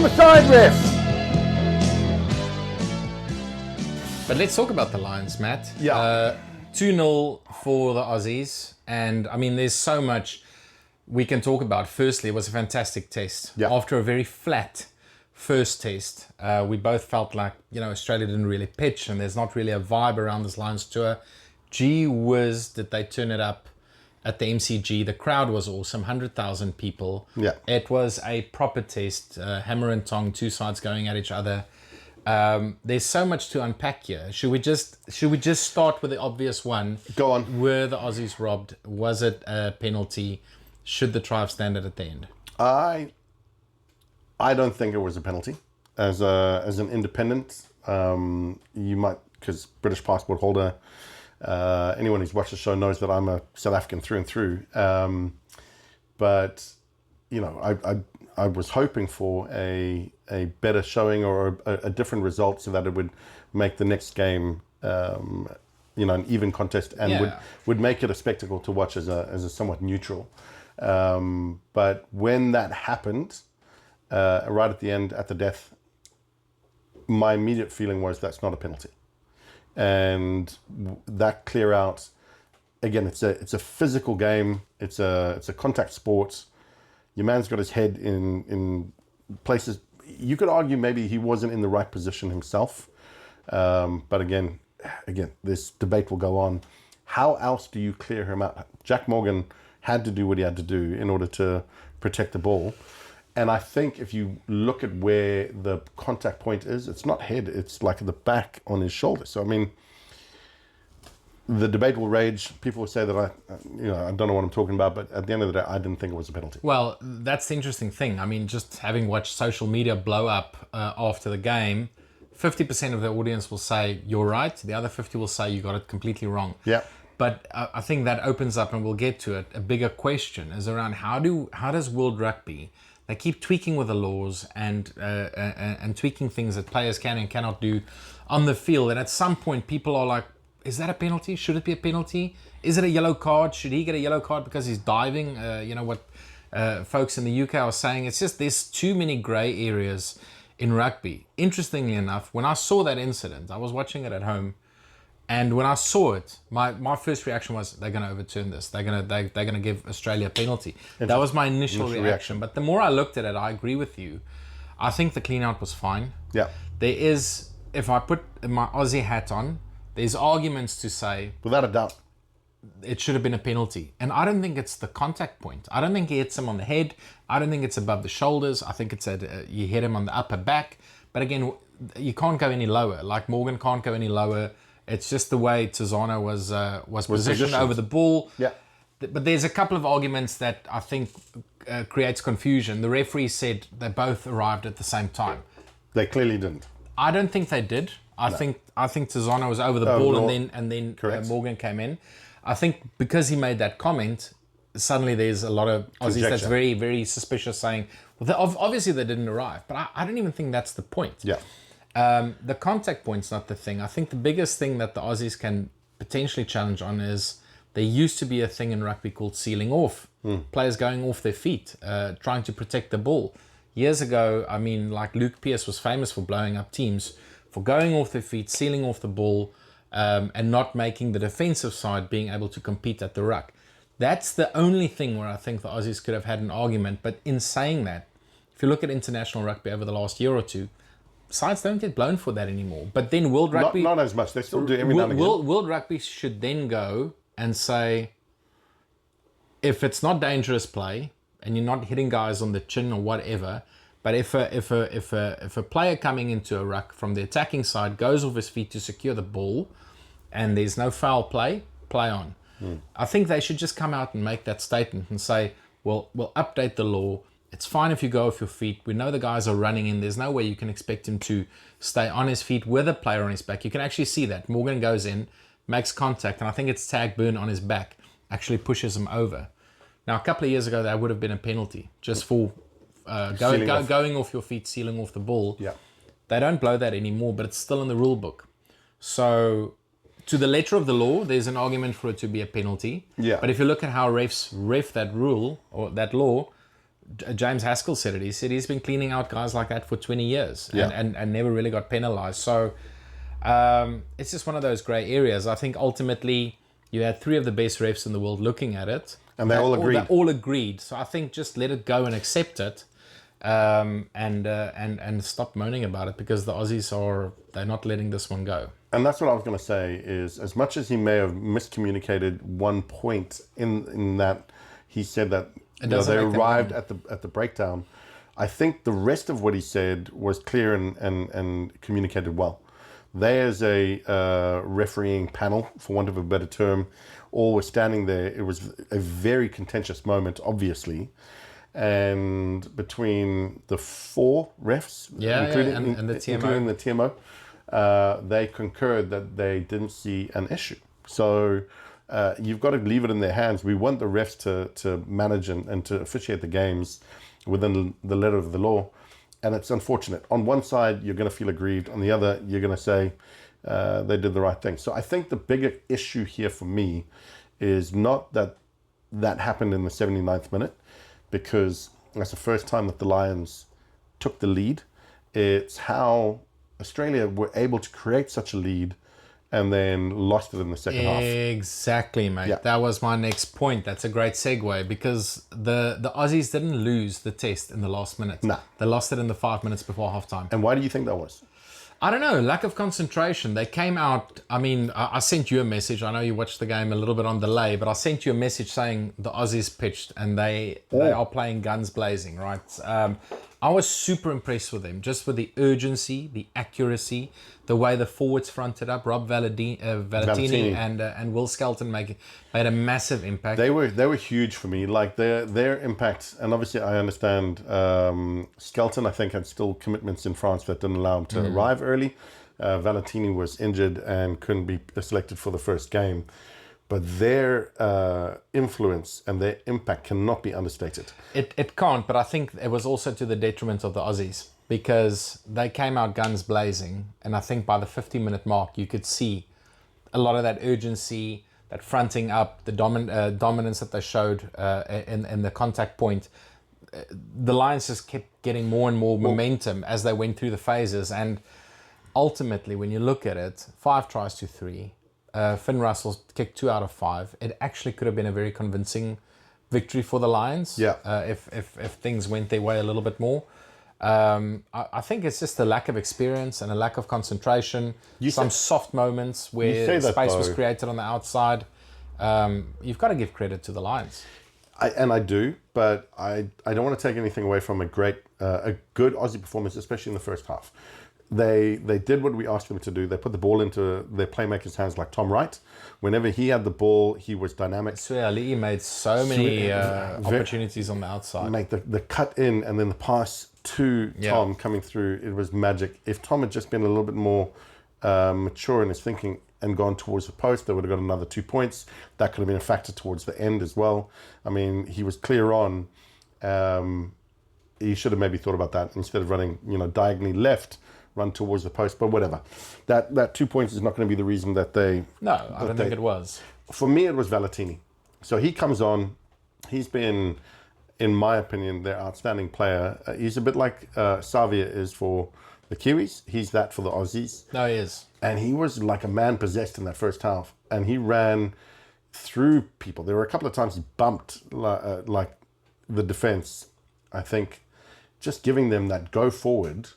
side, ref! But let's talk about the Lions, Matt. Yeah. 2-0 for the Aussies. And, I mean, there's so much we can talk about. Firstly, it was a fantastic test. Yeah. After a very flat first test, we both felt like, Australia didn't really pitch and there's not really a vibe around this Lions tour. Gee whiz, did they turn it up at the MCG. The crowd was awesome, 100,000 people. Yeah. It was a proper test, hammer and tong, two sides going at each other. There's so much to unpack here. Should we just start with the obvious one? Go on. Were the Aussies robbed? Was it a penalty? Should the try have standard at the end? I don't think it was a penalty. As an independent, you might, because British passport holder, anyone who's watched the show knows that I'm a South African through and through. But I was hoping for a better showing or a different result so that it would make the next game, an even contest and would make it a spectacle to watch as a somewhat neutral. But when that happened, right at the end, at the death, my immediate feeling was that's not a penalty. And that clear out, again, it's a physical game. It's a contact sport. Your man's got his head in places. You could argue maybe he wasn't in the right position himself. But again, this debate will go on. How else do you clear him out? Jac Morgan had to do what he had to do in order to protect the ball. And I think if you look at where the contact point is, it's not head, it's like the back on his shoulder. So, I mean, the debate will rage. People will say that I don't know what I'm talking about, but at the end of the day, I didn't think it was a penalty. Well, that's the interesting thing. I mean, just having watched social media blow up after the game, 50% of the audience will say, you're right. The other 50 will say you got it completely wrong. Yeah. But I think that opens up, and we'll get to it, a bigger question is around how does World Rugby, they keep tweaking with the laws and tweaking things that players can and cannot do on the field. And at some point, people are like, is that a penalty? Should it be a penalty? Is it a yellow card? Should he get a yellow card because he's diving? What folks in the UK are saying. It's just there's too many grey areas in rugby. Interestingly enough, when I saw that incident, I was watching it at home. And when I saw it, my first reaction was they're going to overturn this. They're going to give Australia a penalty. That was my initial reaction. But the more I looked at it, I agree with you. I think the clean out was fine. Yeah. There is, if I put my Aussie hat on, there's arguments to say without a doubt it should have been a penalty. And I don't think it's the contact point. I don't think he hits him on the head. I don't think it's above the shoulders. I think it's you hit him on the upper back. But again, you can't go any lower. Like Morgan can't go any lower. It's just the way Tizano was positioned over the ball. Yeah. But there's a couple of arguments that I think creates confusion. The referee said they both arrived at the same time. They clearly didn't. I don't think they did. I think Tizano was over the ball and then Morgan came in. I think because he made that comment, suddenly there's a lot of Aussies that's very, very suspicious saying, well, obviously they didn't arrive. But I don't even think that's the point. Yeah. The contact point's not the thing. I think the biggest thing that the Aussies can potentially challenge on is there used to be a thing in rugby called sealing off. Players going off their feet, trying to protect the ball. Years ago, I mean, like Luke Pearce was famous for blowing up teams, for going off their feet, sealing off the ball, and not making the defensive side being able to compete at the ruck. That's the only thing where I think the Aussies could have had an argument. But in saying that, if you look at international rugby over the last year or two, sides don't get blown for that anymore. But then World Rugby... Not as much. They still do every now and again. World Rugby should then go and say, if it's not dangerous play, and you're not hitting guys on the chin or whatever, but if a player coming into a ruck from the attacking side goes off his feet to secure the ball, and there's no foul play on. I think they should just come out and make that statement and say, well, we'll update the law. It's fine if you go off your feet. We know the guys are running in. There's no way you can expect him to stay on his feet with a player on his back. You can actually see that. Morgan goes in, makes contact, and I think it's Tag Burn on his back, actually pushes him over. Now, a couple of years ago, that would have been a penalty just for going off your feet, sealing off the ball. Yeah. They don't blow that anymore, but it's still in the rule book. So, to the letter of the law, there's an argument for it to be a penalty. Yeah. But if you look at how refs ref that rule or that law, James Haskell said it. He said he's been cleaning out guys like that for 20 years Yeah. and never really got penalized. So it's just one of those grey areas. I think ultimately you had 3 of the best refs in the world looking at it. And they all agreed. They all agreed. So I think just let it go and accept it, and stop moaning about it, because the Aussies they're not letting this one go. And that's what I was going to say, is as much as he may have miscommunicated one point in that he said that they arrived at the breakdown, I think the rest of what he said was clear and communicated well. They, as a refereeing panel, for want of a better term, all were standing there. It was a very contentious moment, obviously. And between the 4 refs, and the TMO, including the TMO, they concurred that they didn't see an issue. So you've got to leave it in their hands. We want the refs to manage and to officiate the games within the letter of the law. And it's unfortunate. On one side, you're going to feel aggrieved. On the other, you're going to say they did the right thing. So I think the bigger issue here for me is not that happened in the 79th minute, because that's the first time that the Lions took the lead. It's how Australia were able to create such a lead and then lost it in the second half. Exactly, mate. Yeah. That was my next point. That's a great segue, because the Aussies didn't lose the test in the last minute. No. They lost it in the 5 minutes before halftime. And why do you think that was? I don't know, lack of concentration. They came out, I mean, I sent you a message. I know you watched the game a little bit on delay, but I sent you a message saying the Aussies pitched and they are playing guns blazing, right? I was super impressed with them, just with the urgency, the accuracy, the way the forwards fronted up. Rob Valentini and Will Skelton made a massive impact. They were huge for me. Like their impact, and obviously I understand Skelton, I think, had still commitments in France that didn't allow him to arrive early. Valentini was injured and couldn't be selected for the first game. But their influence and their impact cannot be understated. It can't, but I think it was also to the detriment of the Aussies, because they came out guns blazing, and I think by the 50-minute mark you could see a lot of that urgency, that fronting up, the dominance that they showed in the contact point. The Lions just kept getting more and more momentum as they went through the phases, and ultimately, when you look at it, 5 tries to 3. Finn Russell kicked 2 out of 5. It actually could have been a very convincing victory for the Lions. Yeah. If things went their way a little bit more. I think it's just a lack of experience and a lack of concentration. Some soft moments where space was created on the outside. You've got to give credit to the Lions. I do, but I don't want to take anything away from a good Aussie performance, especially in the first half. They did what we asked them to do. They put the ball into their playmakers' hands, like Tom Wright. Whenever he had the ball, he was dynamic. Su'Ali'i made so many opportunities on the outside. Mate, the cut in and then the pass to Tom coming through, it was magic. If Tom had just been a little bit more mature in his thinking and gone towards the post, they would have got another 2 points. That could have been a factor towards the end as well. I mean, he was clear on. He should have maybe thought about that instead of running, diagonally left, run towards the post, but whatever. That 2 points is not going to be the reason that they... No, I don't think it was. For me, it was Valentini. So he comes on. He's been, in my opinion, their outstanding player. He's a bit like Savia is for the Kiwis. He's that for the Aussies. No, he is. And he was like a man possessed in that first half. And he ran through people. There were a couple of times he bumped like the defense, I think, just giving them that go forward.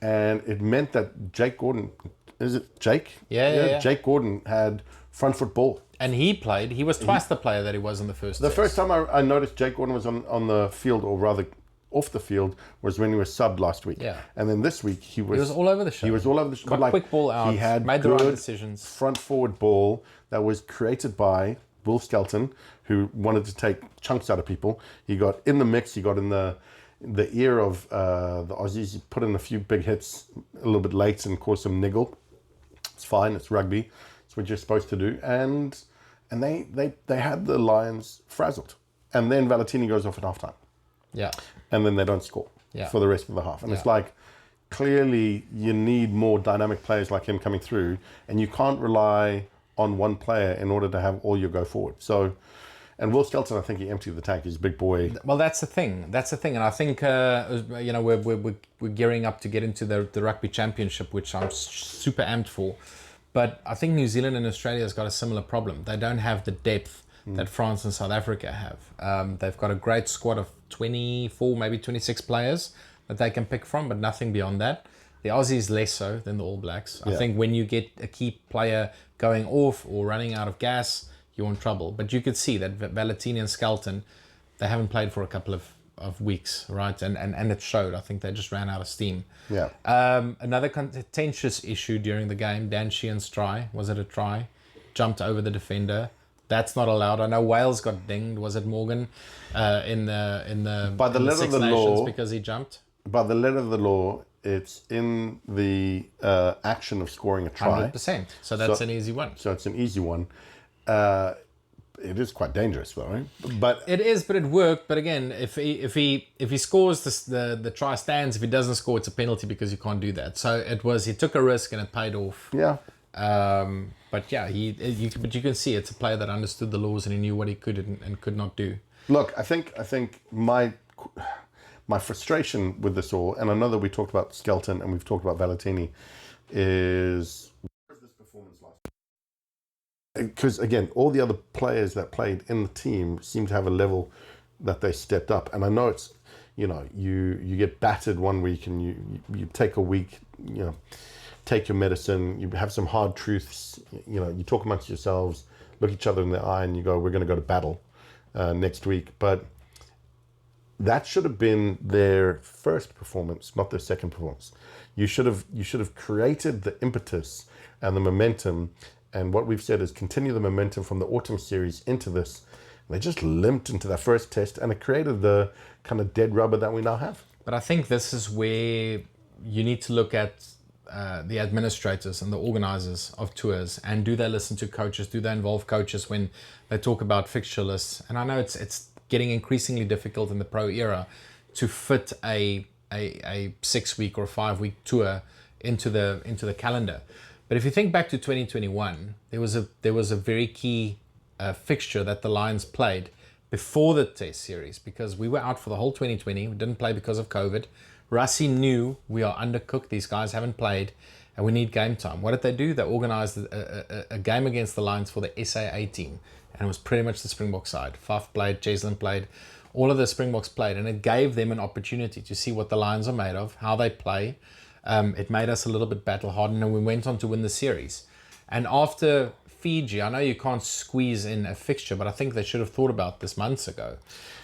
And it meant that Jac Gordon, is it Jake? Yeah. Jac Gordon had front foot ball. And he was twice the player that he was in the first The first time I noticed Jac Gordon was on the field, or rather off the field, was when he was subbed last week. Yeah. And then this week he was all over the show. He was all over the show. Got quick ball out. He had made the right decisions. Front forward ball that was created by Will Skelton, who wanted to take chunks out of people. He got in the mix. He got in the ear of the Aussies. He put in a few big hits a little bit late and caused some niggle. It's fine. It's rugby. It's what you're supposed to do. And they had the Lions frazzled. And then Valentini goes off at halftime. Yeah. And then they don't score for the rest of the half. And it's like, clearly you need more dynamic players like him coming through, and you can't rely on one player in order to have all your go forward. So, And Will Skelton, I think he emptied the tank. He's a big boy. Well, that's the thing. And I think we're gearing up to get into the rugby championship, which I'm super amped for. But I think New Zealand and Australia has got a similar problem. They don't have the depth that France and South Africa have. They've got a great squad of 24, maybe 26 players that they can pick from, but nothing beyond that. The Aussies less so than the All Blacks. I think when you get a key player going off or running out of gas, you're in trouble. But you could see that Valentini and Skelton, they haven't played for a couple of weeks, right? And it showed. I think they just ran out of steam. Yeah. Another contentious issue during the game, Dan Sheehan's try. Was it a try? Jumped over the defender. That's not allowed. I know Wales got dinged. Was it Morgan in the By the letter of the law, because he jumped? By the letter of the law, it's in the action of scoring a try. 100%. So that's an easy one. So it's an easy one. It is quite dangerous, though, right? But it is, but it worked. But again, if he scores, the try stands. If he doesn't score, it's a penalty because you can't do that. So he took a risk and it paid off. Yeah. But yeah, you can see it's a player that understood the laws and he knew what he could and could not do. Look, I think my frustration with this all, and I know that we talked about Skelton and we've talked about Valentini, is where's this performance last? Because again, all the other players that played in the team seem to have a level that they stepped up, and I know it's you get battered one week and you take a week, take your medicine, you have some hard truths, you talk amongst yourselves, look each other in the eye, and you go, we're going to go to battle next week. But that should have been their first performance, not their second performance. You should have created the impetus and the momentum, and what we've said is continue the momentum from the autumn series into this. They just limped into that first test, and it created the kind of dead rubber that we now have. But I think this is where you need to look at the administrators and the organizers of tours, and do they listen to coaches? Do they involve coaches when they talk about fixture lists? And I know it's getting increasingly difficult in the pro era to fit a 6 week or 5 week tour into the calendar. But if you think back to 2021, there was a very key fixture that the Lions played before the test series, because we were out for the whole 2020. We didn't play because of COVID. Rassie knew we are undercooked. These guys haven't played and we need game time. What did they do? They organized a game against the Lions for the SAA team, and it was pretty much the Springbok side. Faf played, Cheslin played, all of the Springboks played, and it gave them an opportunity to see what the Lions are made of, how they play. It made us a little bit battle hardened, and we went on to win the series. And after Fiji, I know you can't squeeze in a fixture, but I think they should have thought about this months ago.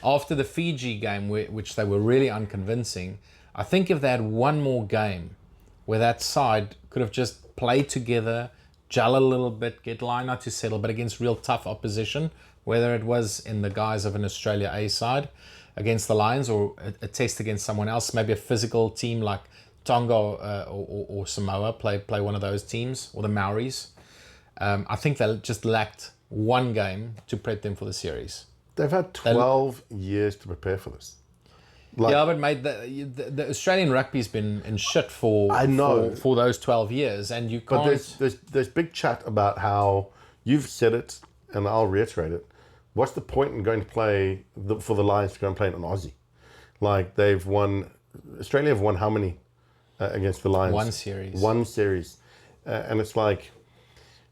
After the Fiji game, which they were really unconvincing, I think if they had one more game where that side could have just played together, gel a little bit, get line out to settle, but against real tough opposition, whether it was in the guise of an Australia A side against the Lions, or a test against someone else, maybe a physical team like Tonga or Samoa, play one of those teams, or the Maoris. I think they just lacked one game to prep them for the series. They've had 12 years to prepare for this. Yeah, but mate, the Australian rugby's been in shit for those 12 years, and you can't. But there's big chat about how you've said it, and I'll reiterate it. What's the point in going to play for the Lions to go and play in an Aussie? Like Australia have won how many against the Lions? One series, and it's like,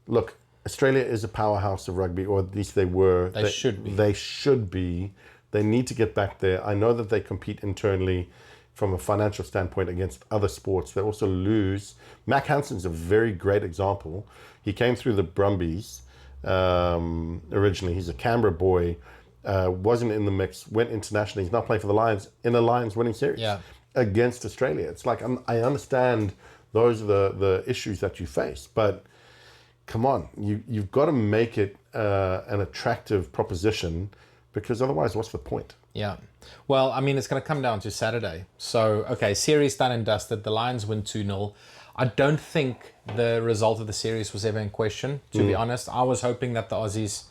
look, Australia is a powerhouse of rugby, or at least they were. They should be. They should be. They need to get back there. I know that they compete internally from a financial standpoint against other sports. They also lose. Mac Hanson's a very great example. He came through the Brumbies originally. He's a Canberra boy, wasn't in the mix, went internationally. He's now playing for the Lions in a Lions winning series against Australia. It's like, I understand those are the issues that you face, but come on, you've got to make it an attractive proposition, because otherwise, what's the point? Yeah. Well, I mean, it's going to come down to Saturday. So, okay, series done and dusted. The Lions win 2-0. I don't think the result of the series was ever in question, to be honest. I was hoping that the Aussies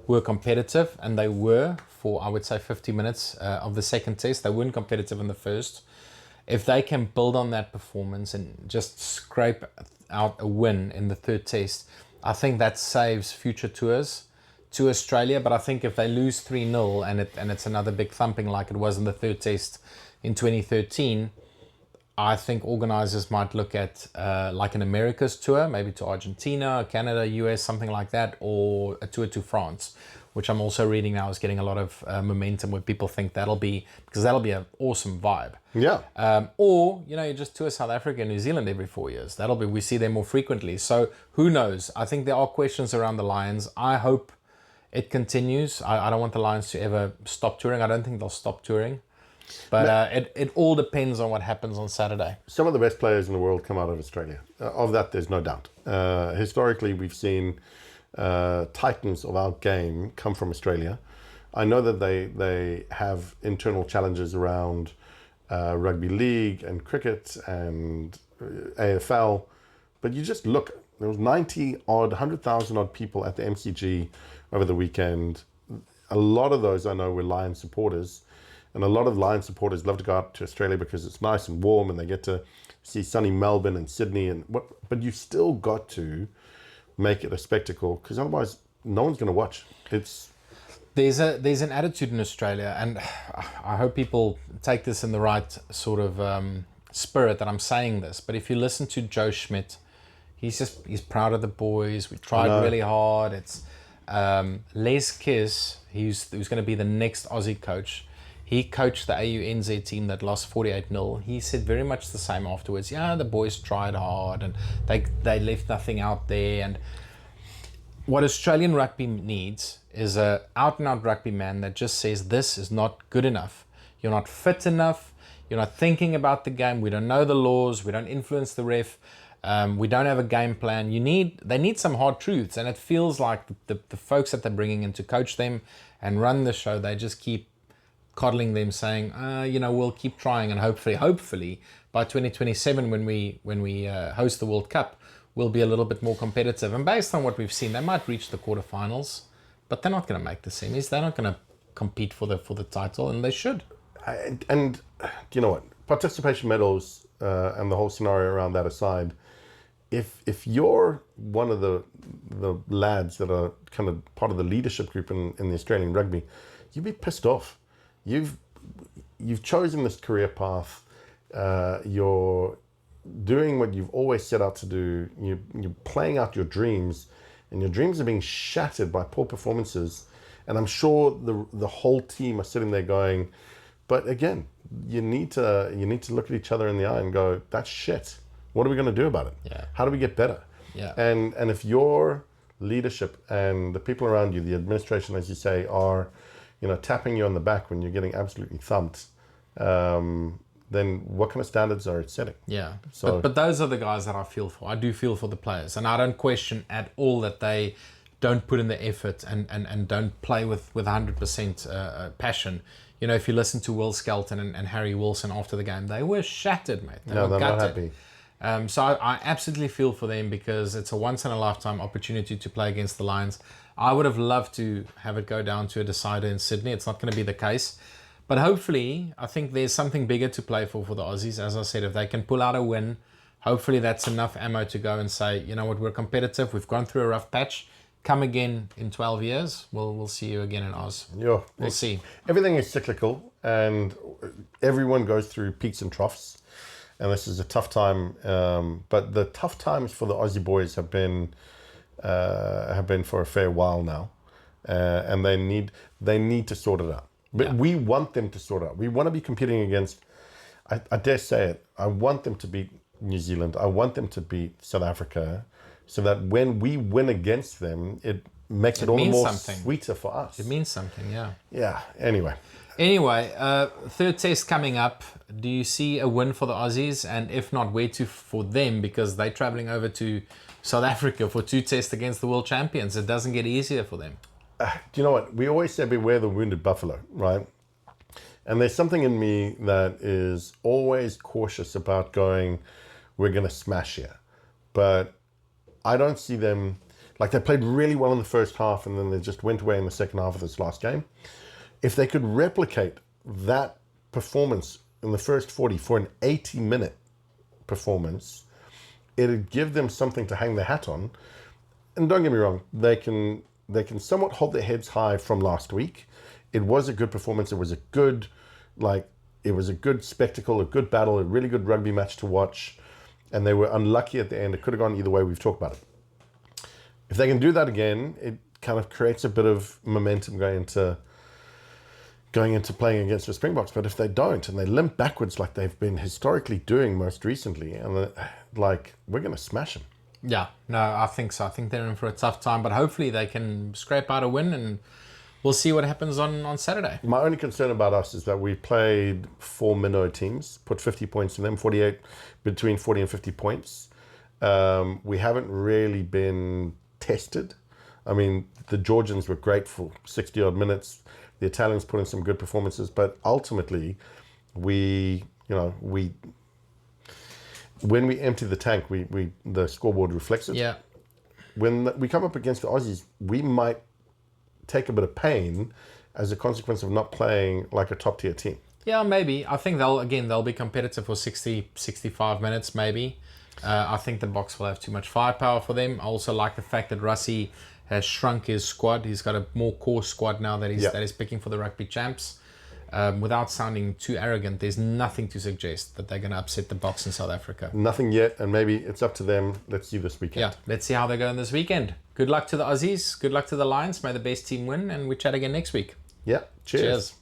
were competitive, and they were for, I would say, 50 minutes of the second test. They weren't competitive in the first. If they can build on that performance and just scrape out a win in the third test, I think that saves future tours to Australia, but I think if they lose 3-0 and it's another big thumping like it was in the third test in 2013, I think organisers might look at like an Americas tour, maybe to Argentina, Canada, US, something like that, or a tour to France, which I'm also reading now is getting a lot of momentum where people think that'll be an awesome vibe. Yeah. Or, you just tour South Africa and New Zealand every 4 years. We see them more frequently. So who knows? I think there are questions around the Lions. I hope it continues. I don't want the Lions to ever stop touring. I don't think they'll stop touring. But it all depends on what happens on Saturday. Some of the best players in the world come out of Australia. Of that, there's no doubt. Historically, we've seen titans of our game come from Australia. I know that they have internal challenges around rugby league and cricket and AFL. But you just look, there was 100,000 odd people at the MCG over the weekend. A lot of those I know were Lion supporters. And a lot of Lion supporters love to go out to Australia because it's nice and warm and they get to see sunny Melbourne and Sydney. But you still got to make it a spectacle because otherwise no one's going to watch. There's an attitude in Australia, and I hope people take this in the right sort of spirit that I'm saying this. But if you listen to Joe Schmidt, he's proud of the boys. We tried really hard. It's Les Kiss, who's going to be the next Aussie coach. He coached the AUNZ team that lost 48-0. He said very much the same afterwards. Yeah, the boys tried hard and they left nothing out there. And what Australian rugby needs is a out-and-out rugby man that just says this is not good enough. You're not fit enough. You're not thinking about the game. We don't know the laws. We don't influence the ref. We don't have a game plan. They need some hard truths. And it feels like the folks that they're bringing in to coach them and run the show, they just keep coddling them, saying, we'll keep trying, and hopefully by 2027 when we host the World Cup, we'll be a little bit more competitive. And based on what we've seen, they might reach the quarterfinals, but they're not going to make the semis. They're not going to compete for the title, and they should. And you know what? Participation medals and the whole scenario around that aside, if you're one of the lads that are kind of part of the leadership group in the Australian rugby, you'd be pissed off. You've chosen this career path. You're doing what you've always set out to do. You're playing out your dreams, and your dreams are being shattered by poor performances. And I'm sure the whole team are sitting there going, but again, you need to look at each other in the eye and go, that's shit. What are we going to do about it? Yeah. How do we get better? Yeah. And if your leadership and the people around you, the administration, as you say, are tapping you on the back when you're getting absolutely thumped, then what kind of standards are it setting? Yeah. So, but those are the guys that I feel for. I do feel for the players, and I don't question at all that they don't put in the effort and don't play with 100% passion. If you listen to Will Skelton and Harry Wilson after the game, they were shattered, mate. They're not happy. So I absolutely feel for them because it's a once-in-a-lifetime opportunity to play against the Lions. I would have loved to have it go down to a decider in Sydney. It's not going to be the case. But hopefully, I think there's something bigger to play for the Aussies. As I said, if they can pull out a win, hopefully that's enough ammo to go and say, you know what, we're competitive. We've gone through a rough patch. Come again in 12 years. We'll see you again in Oz. Yeah. We'll see. Everything is cyclical, and everyone goes through peaks and troughs. And this is a tough time. But the tough times for the Aussie boys have been for a fair while now, and they need to sort it out. But we want them to sort it out. We want to be competing against, I dare say it, I want them to beat New Zealand. I want them to beat South Africa, so that when we win against them, it makes it all the more sweeter for us. It means something, yeah. Yeah, anyway, third test coming up. Do you see a win for the Aussies? And if not, where to for them? Because they're travelling over to South Africa for 2 tests against the world champions. It doesn't get easier for them. Do you know what? We always say beware the wounded buffalo, right? And there's something in me that is always cautious about going, we're going to smash here. But I don't see them, like they played really well in the first half and then they just went away in the second half of this last game. If they could replicate that performance in the first 40 for an 80-minute performance, it'd give them something to hang their hat on. And don't get me wrong, they can they can somewhat hold their heads high from last week. It was a good performance. It was a good, it was a good spectacle, a good battle, a really good rugby match to watch. And they were unlucky at the end. It could have gone either way. We've talked about it. If they can do that again, it kind of creates a bit of momentum going into playing against the Springboks. But if they don't, and they limp backwards like they've been historically doing most recently, and we're going to smash them. Yeah, no, I think so. I think they're in for a tough time, but hopefully they can scrape out a win, and we'll see what happens on Saturday. My only concern about us is that we played 4 minnow teams, put 50 points in them, between 40 and 50 points. We haven't really been tested. I mean, the Georgians were great for 60-odd minutes. The Italians put in some good performances, but ultimately, when we empty the tank, the scoreboard reflects it. Yeah. When we come up against the Aussies, we might take a bit of pain as a consequence of not playing like a top tier team. Yeah, maybe. I think they'll be competitive for 60, 65 minutes, maybe. I think the Boks will have too much firepower for them. I also like the fact that Rassie has shrunk his squad. He's got a more core squad now that he's picking for the rugby champs. Without sounding too arrogant, there's nothing to suggest that they're going to upset the Boks in South Africa. Nothing yet, and maybe it's up to them. Let's see this weekend. Yeah, let's see how they're going this weekend. Good luck to the Aussies. Good luck to the Lions. May the best team win, and we chat again next week. Yeah, cheers.